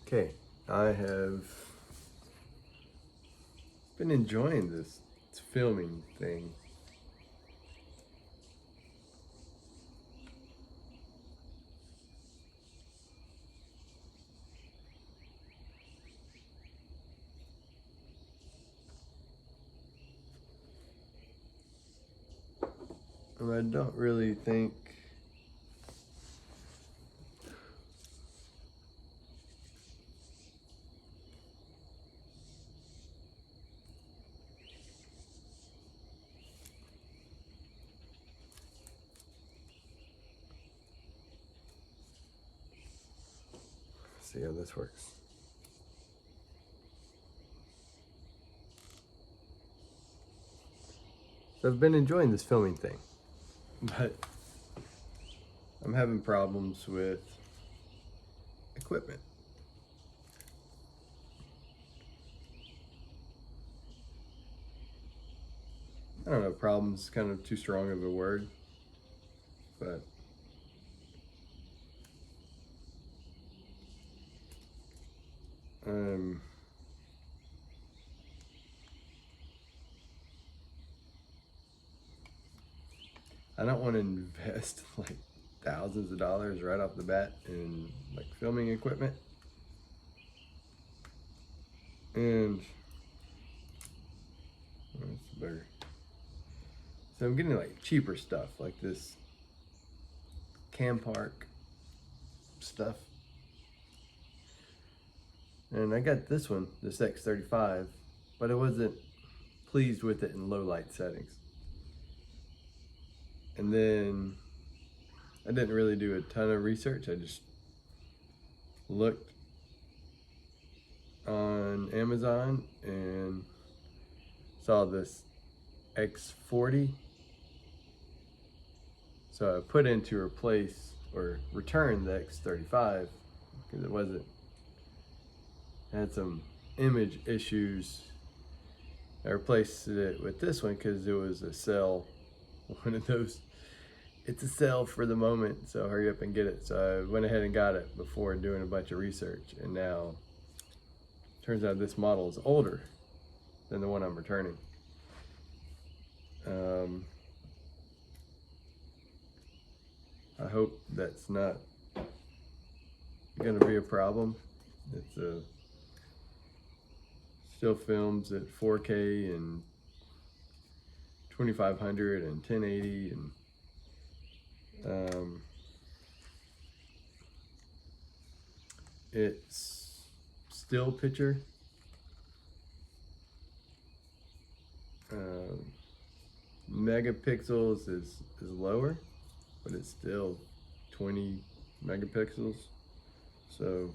Okay, I have been enjoying this filming thing. And I don't really think see how this works. So I've been enjoying this filming thing, but I'm having problems with equipment. I don't know, problems kind of too strong of a word, but um, I don't want to invest like thousands of dollars right off the bat in like filming equipment. And that's better. So I'm getting like cheaper stuff like this Cam Park stuff. And I got this one, this X35, but I wasn't pleased with it in low light settings. And then I didn't really do a ton of research. I just looked on Amazon and saw this X40. So I put in to replace or return the X35 because it had some image issues. I replaced it with this one because it was a sale, one of those, it's a sale for the moment, so hurry up and get it. So I went ahead and got it before doing a bunch of research, and now turns out this model is older than the one I'm returning. I hope that's not gonna be a problem. It's still films at 4K and 2500 and 1080 and it's still picture. Megapixels is lower, but it's still 20 megapixels. So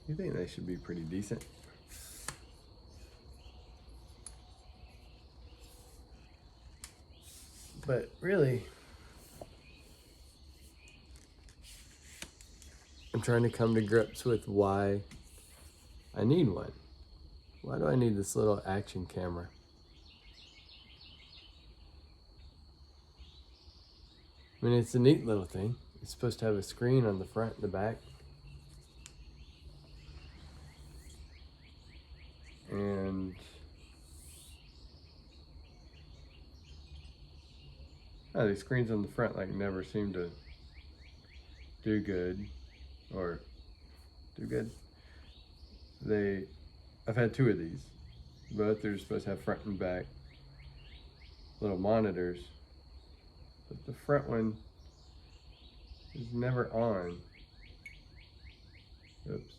you think they should be pretty decent. But really, I'm trying to come to grips with why I need one. Why do I need this little action camera? I mean, it's a neat little thing. It's supposed to have a screen on the front and the back. And these screens on the front like never seem to do good or do good. I've had two of these. Both are supposed to have front and back little monitors, but the front one is never on. Oops.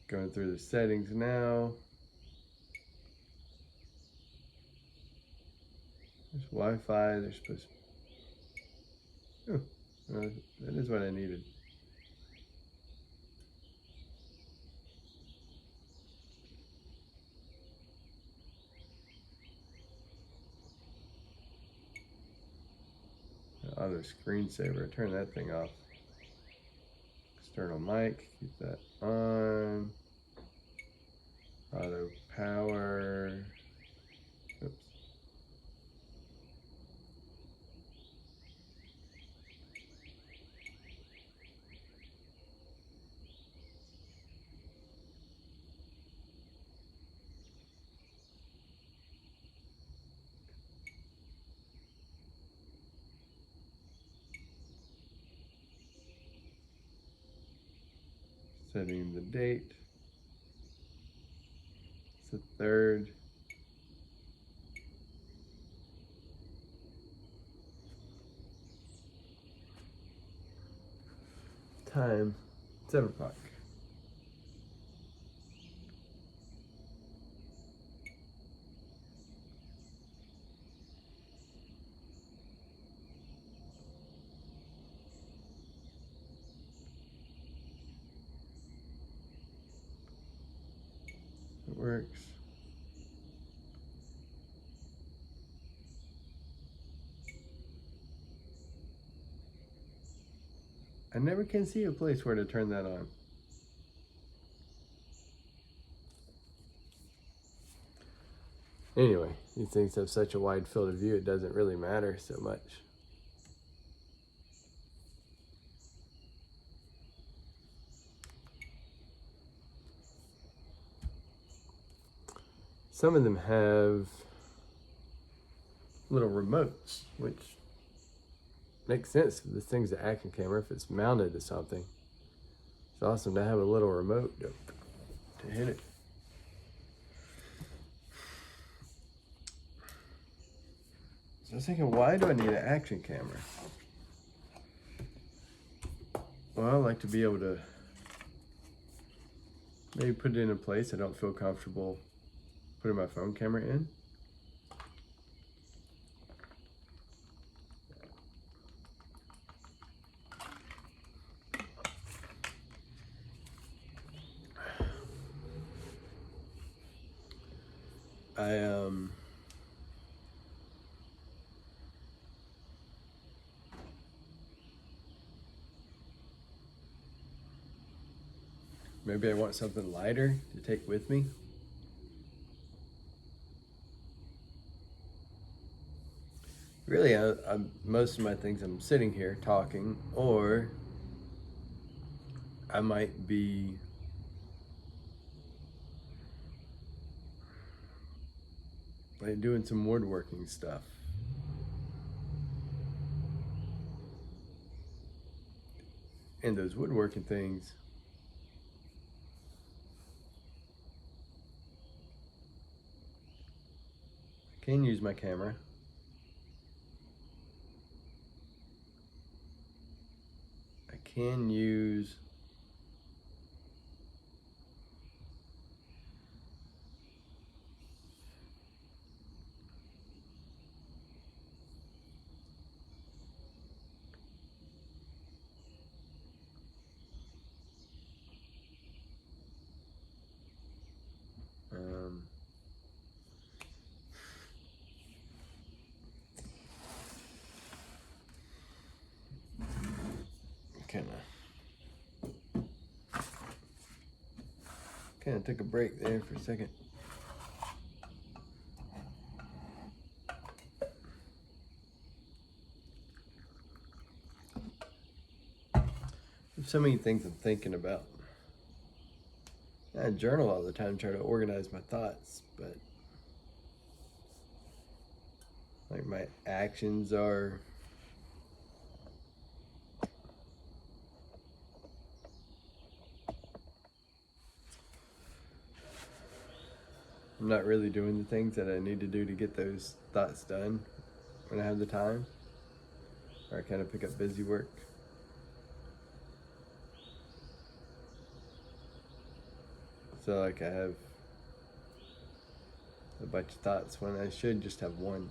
Going through the settings now. There's Wi-Fi. They're supposed to... Oh, that is what I needed. Auto screensaver. Turn that thing off. External mic. Keep that on. Auto power. Oops. Setting the date. It's the 3rd. Time, 7 o'clock. It works. I never can see a place where to turn that on. Anyway, these things have such a wide field of view, it doesn't really matter so much. Some of them have little remotes, which makes sense. This thing's an action camera. If it's mounted to something, it's awesome to have a little remote to hit it. So I was thinking, why do I need an action camera? Well, I like to be able to maybe put it in a place I don't feel comfortable putting my phone camera in. Maybe I want something lighter to take with me. Really, most of my things I'm sitting here talking, or I might be like doing some woodworking stuff. And those woodworking things, I can use my camera. I can use kind of took a break there for a second. There's so many things I'm thinking about. I journal all the time, try to organize my thoughts, but like my actions are I'm not really doing the things that I need to do to get those thoughts done when I have the time, or I kind of pick up busy work. So like I have a bunch of thoughts when I should just have one.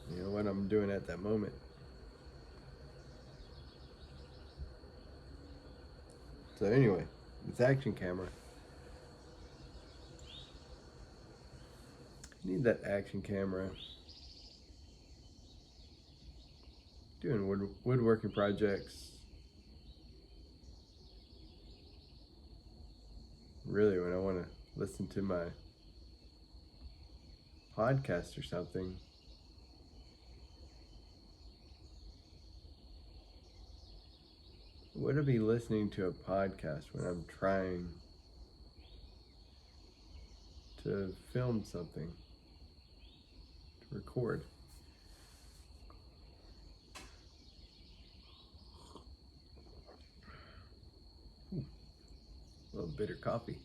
You know, what I'm doing at that moment. So anyway, this action camera. I need that action camera. Doing woodworking projects. Really when I want to listen to my podcast or something, would I be listening to a podcast when I'm trying to film something, to record? Ooh, a little bitter coffee.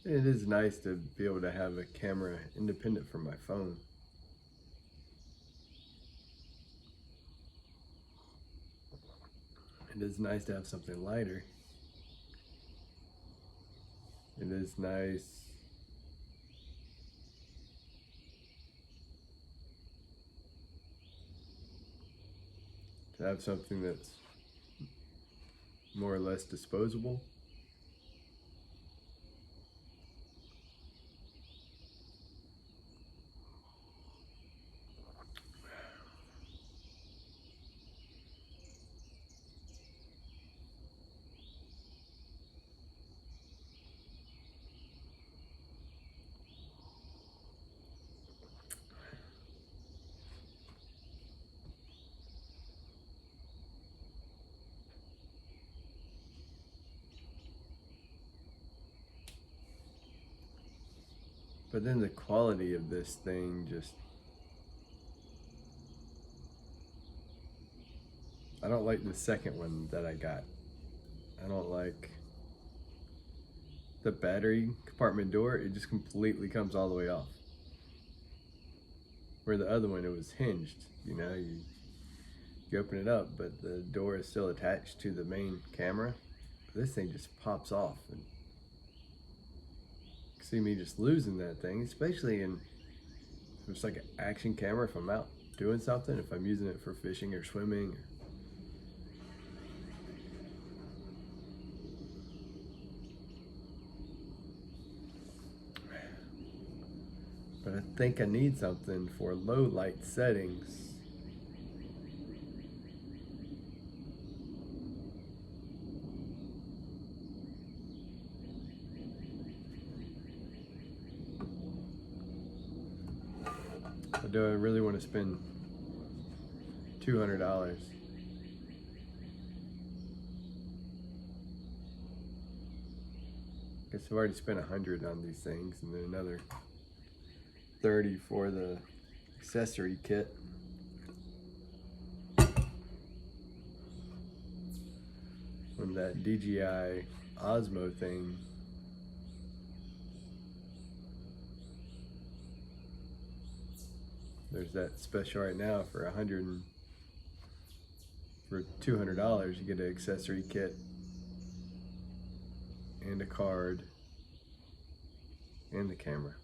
It is nice to be able to have a camera independent from my phone. It is nice to have something lighter. It is nice to have something that's more or less disposable. But then the quality of this thing just, I don't like the second one that I got. I don't like the battery compartment door. It just completely comes all the way off. Where the other one, it was hinged. You open it up, but the door is still attached to the main camera. This thing just pops off. And you see me just losing that thing, especially if it's like an action camera. If I'm out doing something, if I'm using it for fishing or swimming. But I think I need something for low light settings. Or do I really want to spend $200? Guess I've already spent $100 on these things, and then another $30 for the accessory kit. From that DJI Osmo thing. There's that special right now for $200. You get an accessory kit and a card and the camera.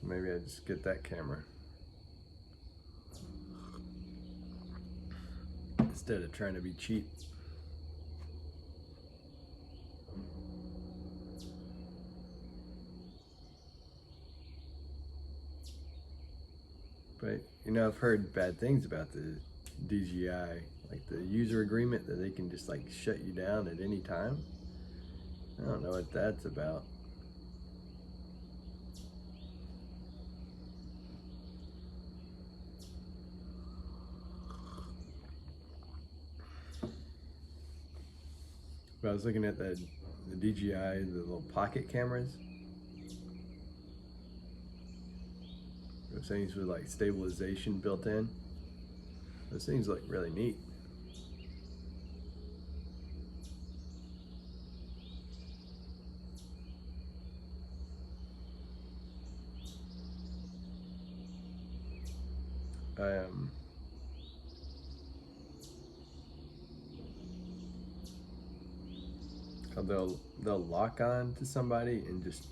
Maybe I just get that camera instead of trying to be cheap. But I've heard bad things about the DJI, like the user agreement that they can just like shut you down at any time. I don't know what that's about. But I was looking at the DJI, the little pocket cameras. Those things with like stabilization built in. Those things look really neat. They'll lock on to somebody and just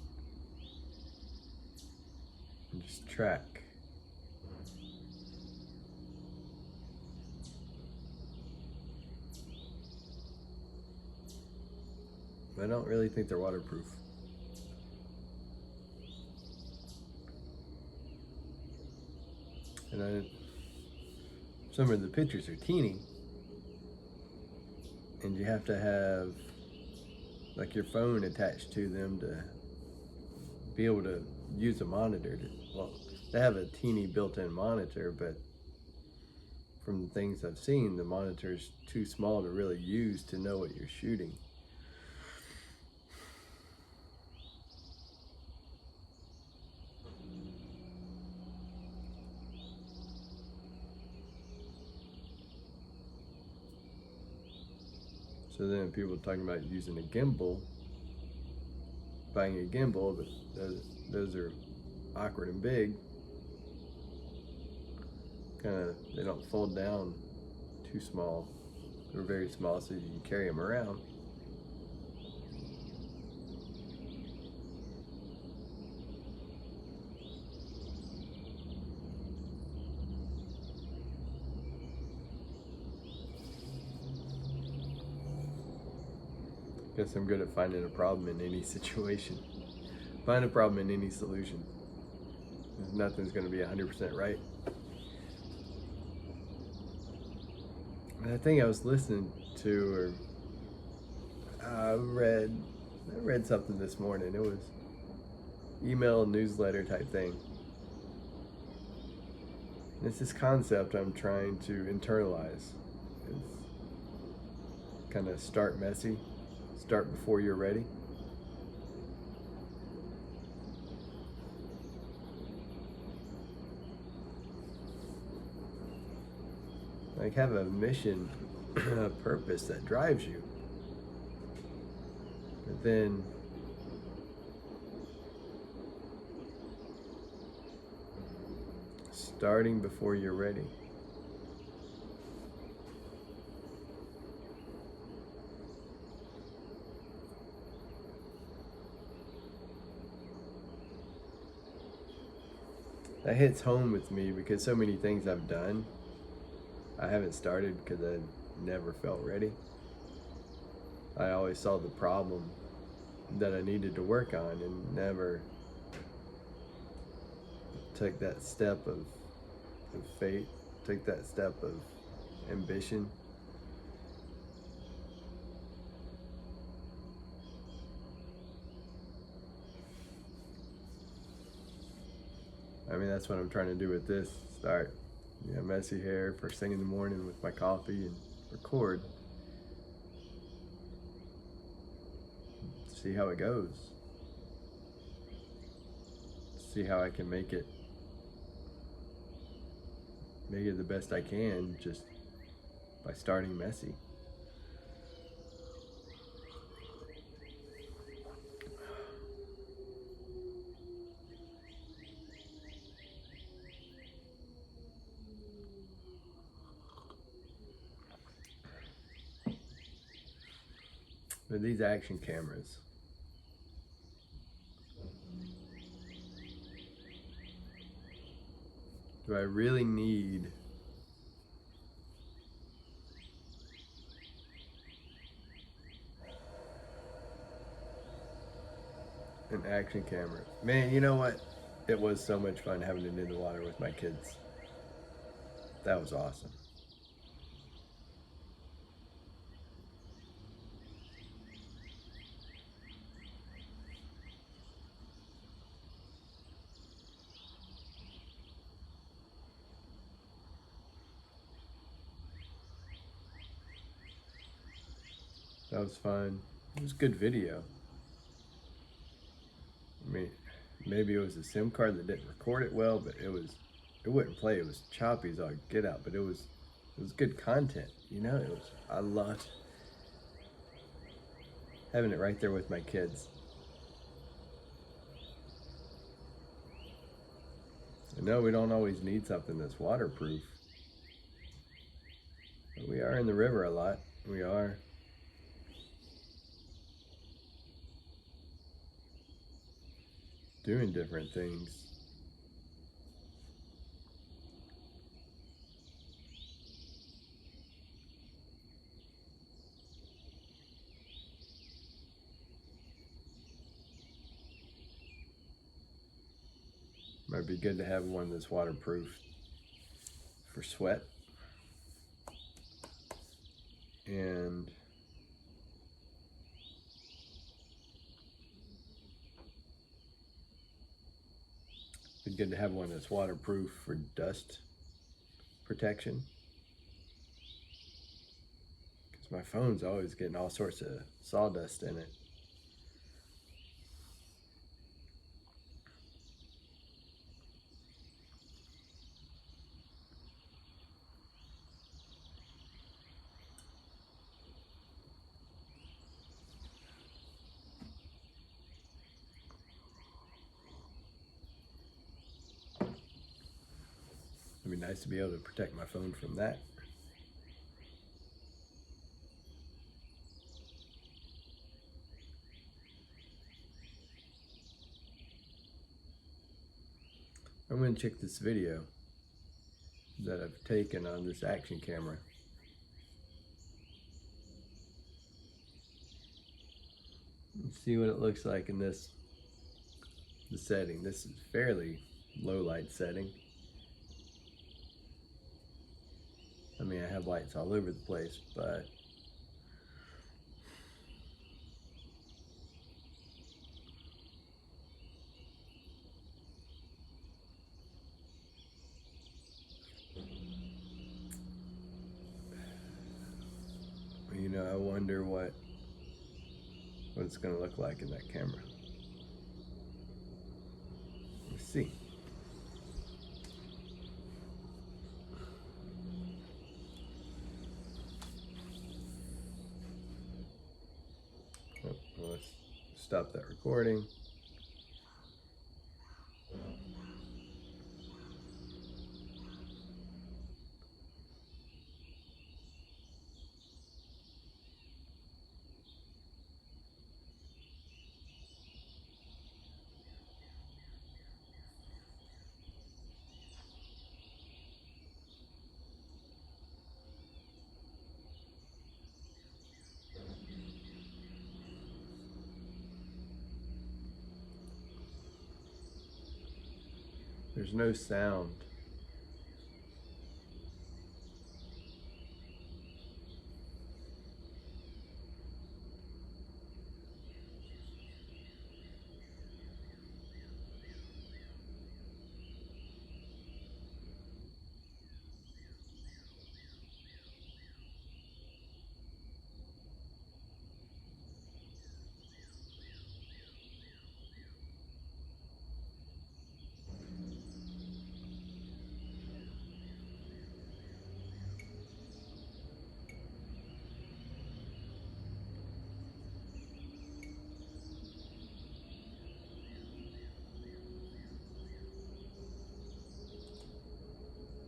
track I don't really think they're waterproof. And some of the pictures are teeny, and you have to have like your phone attached to them to be able to use a monitor. Well, they have a teeny built-in monitor, but from the things I've seen, the monitor's too small to really use to know what you're shooting. So then people are talking about using a gimbal, buying a gimbal, but those are awkward and big. They don't fold down too small. They're very small, so you can carry them around. Guess I'm good at finding a problem in any situation. Find a problem in any solution. Nothing's going to be 100% right. And I think I was listening to, or I read something this morning. It was email newsletter type thing. And it's this concept I'm trying to internalize. It's kind of start messy, start before you're ready. Like, have a mission, a purpose that drives you. But then starting before you're ready. That hits home with me because so many things I've done, I haven't started because I never felt ready. I always saw the problem that I needed to work on and never took that step of faith, took that step of ambition. I mean, that's what I'm trying to do with this. Start, messy hair first thing in the morning with my coffee and record. See how it goes. See how I can make it the best I can just by starting messy. But these action cameras, do I really need an action camera? Man, you know what? It was so much fun having it in the water with my kids. That was awesome. That was fun. It was good video. I mean, maybe it was a SIM card that didn't record it well, but it wouldn't play. It was choppy as all get out, but it was good content. I loved having it right there with my kids. I know we don't always need something that's waterproof, but we are in the river a lot. We are. Doing different things. Might be good to have one that's waterproof for sweat. And be good to have one that's waterproof for dust protection. Because my phone's always getting all sorts of sawdust in it. It'd be nice to be able to protect my phone from that. I'm going to check this video that I've taken on this action camera. Let's see what it looks like in the setting. This is fairly low light setting. I mean, I have lights all over the place, but you know, I wonder what it's going to look like in that camera. Let's see. Oh, well, let's stop that recording. There's no sound.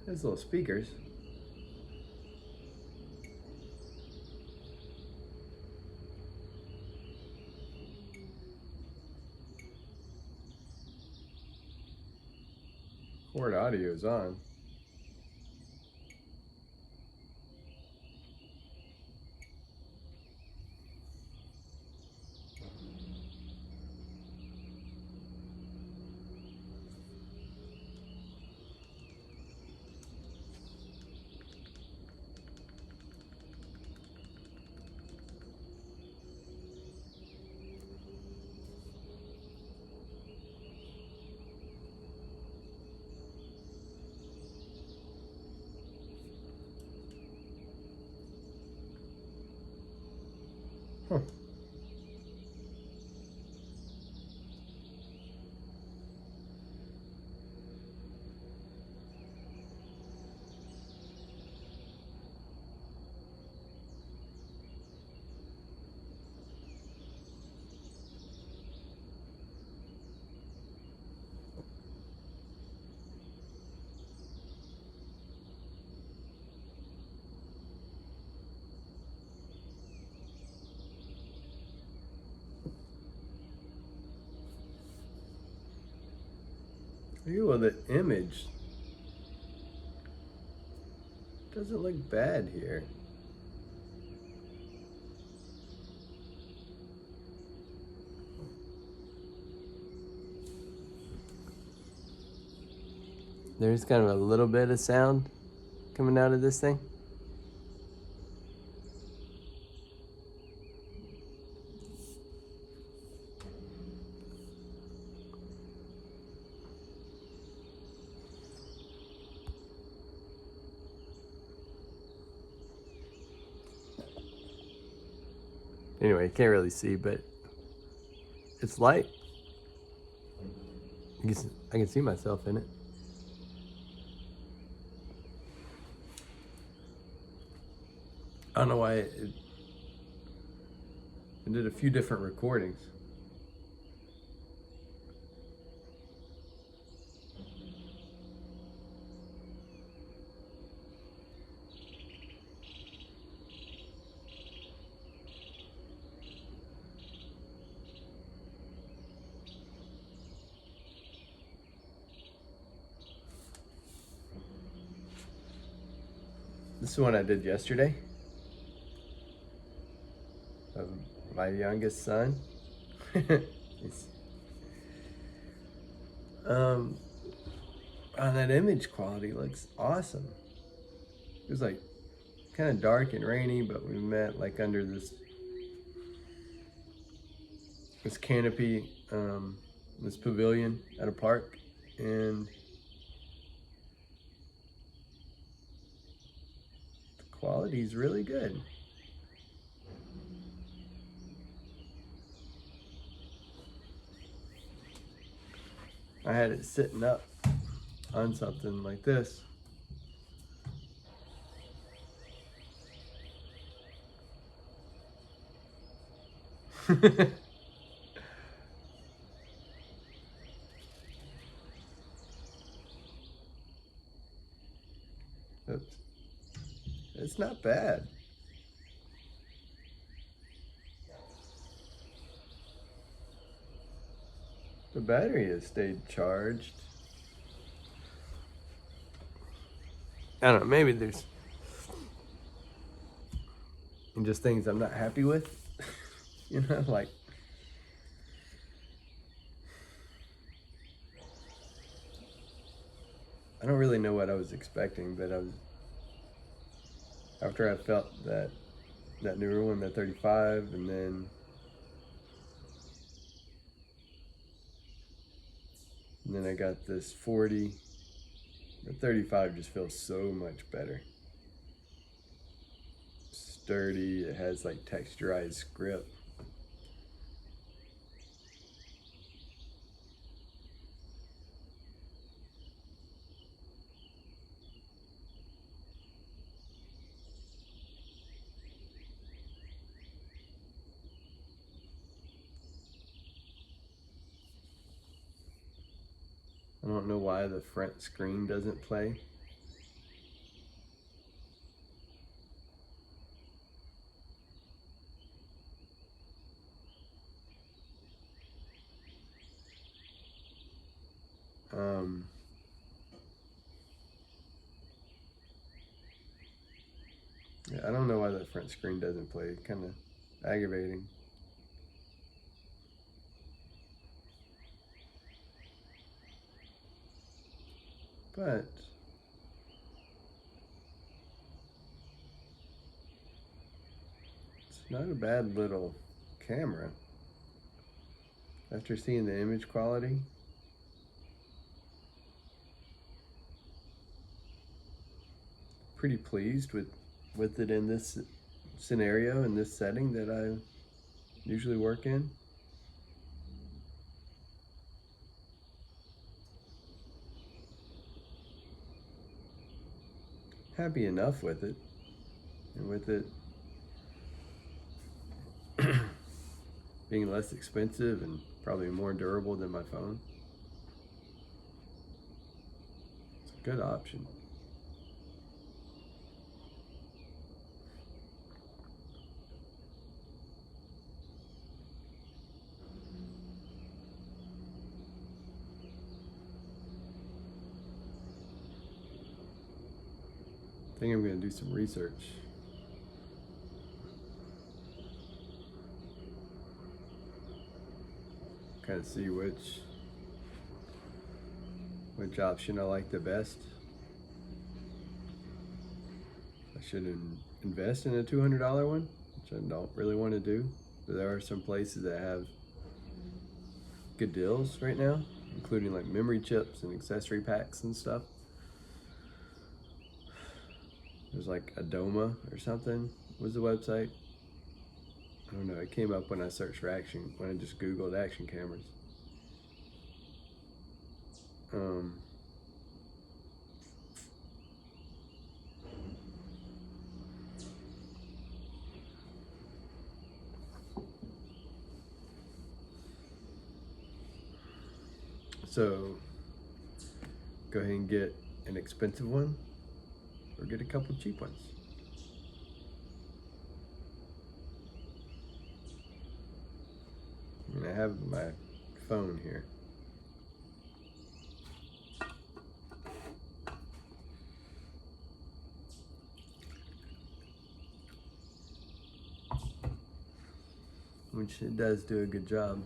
There's little speakers. Cord audio is on. Huh. Well, the image doesn't look bad here. There's kind of a little bit of sound coming out of this thing. Anyway, you can't really see, but it's light. I can see myself in it. I don't know why it did a few different recordings. This is one I did yesterday of my youngest son. That image quality looks awesome. It was like kind of dark and rainy, but we met like under this canopy, this pavilion at a park, and the quality is really good. I had it sitting up on something like this. Oops. It's not bad. The battery has stayed charged. I don't know, maybe there's just things I'm not happy with. You know, like I don't really know what I was expecting, but after I felt that newer one, that 35, and then I got this 40. The 35 just feels so much better. Sturdy, it has like texturized grip. I don't know why the front screen doesn't play. Yeah, I don't know why the front screen doesn't play. Kind of aggravating. But it's not a bad little camera. After seeing the image quality, pretty pleased with it in this scenario, in this setting that I usually work in. Happy enough with it, and with it being less expensive and probably more durable than my phone. It's a good option. I think I'm going to do some research. Kind of see which which option I like the best. I should invest in a $200 one, which I don't really want to do. But there are some places that have good deals right now, including like memory chips and accessory packs and stuff. There's like Adoma or something was the website. I don't know, it came up when I searched for when I just Googled action cameras. So go ahead and get an expensive one or get a couple cheap ones. And I have my phone here. Which it does do a good job.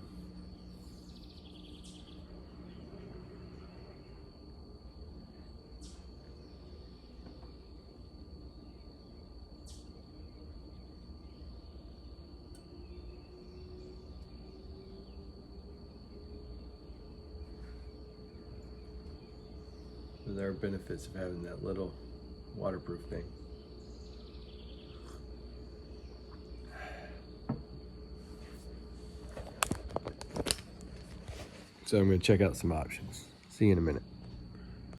There are benefits of having that little waterproof thing. So I'm going to check out some options. See you in a minute.